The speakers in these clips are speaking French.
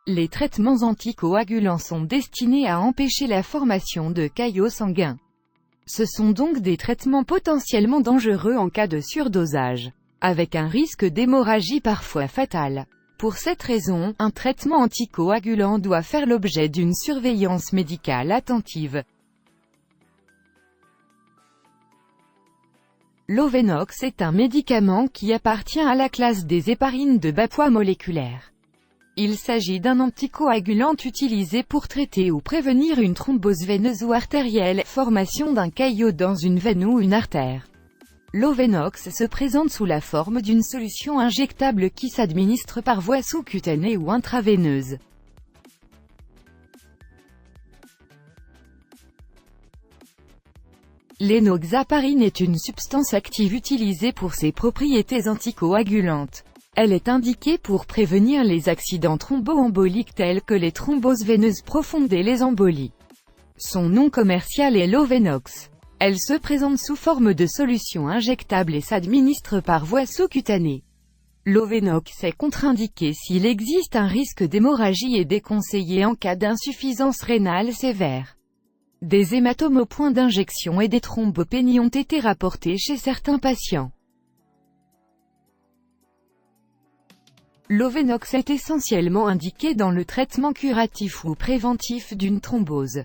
Les traitements anticoagulants sont destinés à empêcher la formation de caillots sanguins. Ce sont donc des traitements potentiellement dangereux en cas de surdosage, avec un risque d'hémorragie parfois fatale. Pour cette raison, un traitement anticoagulant doit faire l'objet d'une surveillance médicale attentive. L'Ovenox est un médicament qui appartient à la classe des héparines de bas poids moléculaire. Il s'agit d'un anticoagulant utilisé pour traiter ou prévenir une thrombose veineuse ou artérielle, formation d'un caillot dans une veine ou une artère. L'Ovenox se présente sous la forme d'une solution injectable qui s'administre par voie sous-cutanée ou intraveineuse. L'enoxaparine est une substance active utilisée pour ses propriétés anticoagulantes. Elle est indiquée pour prévenir les accidents thromboemboliques tels que les thromboses veineuses profondes et les embolies. Son nom commercial est l'Ovenox. Elle se présente sous forme de solution injectable et s'administre par voie sous-cutanée. L'Ovenox est contre-indiqué s'il existe un risque d'hémorragie et déconseillé en cas d'insuffisance rénale sévère. Des hématomes au point d'injection et des thrombopénies ont été rapportés chez certains patients. L'Ovenox est essentiellement indiqué dans le traitement curatif ou préventif d'une thrombose.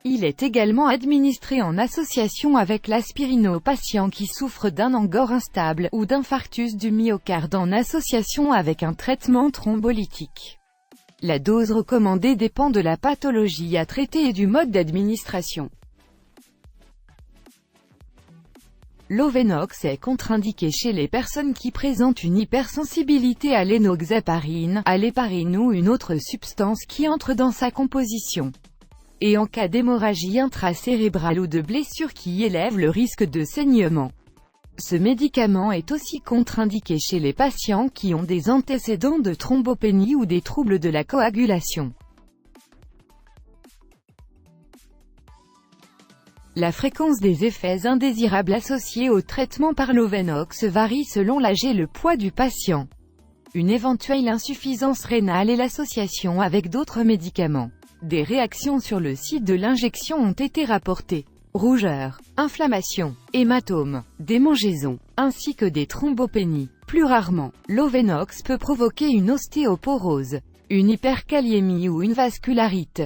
Il est également administré en association avec l'aspirine aux patients qui souffrent d'un angor instable, ou d'infarctus du myocarde en association avec un traitement thrombolytique. La dose recommandée dépend de la pathologie à traiter et du mode d'administration. L'Ovenox est contre-indiqué chez les personnes qui présentent une hypersensibilité à l'enoxaparine, à l'héparine ou une autre substance qui entre dans sa composition, et en cas d'hémorragie intracérébrale ou de blessure qui élève le risque de saignement. Ce médicament est aussi contre-indiqué chez les patients qui ont des antécédents de thrombopénie ou des troubles de la coagulation. La fréquence des effets indésirables associés au traitement par l'Ovenox varie selon l'âge et le poids du patient. Une éventuelle insuffisance rénale et l'association avec d'autres médicaments. Des réactions sur le site de l'injection ont été rapportées. Rougeur, inflammation, hématomes, démangeaisons, ainsi que des thrombopénies. Plus rarement, l'Ovenox peut provoquer une ostéoporose, une hyperkaliémie ou une vascularite.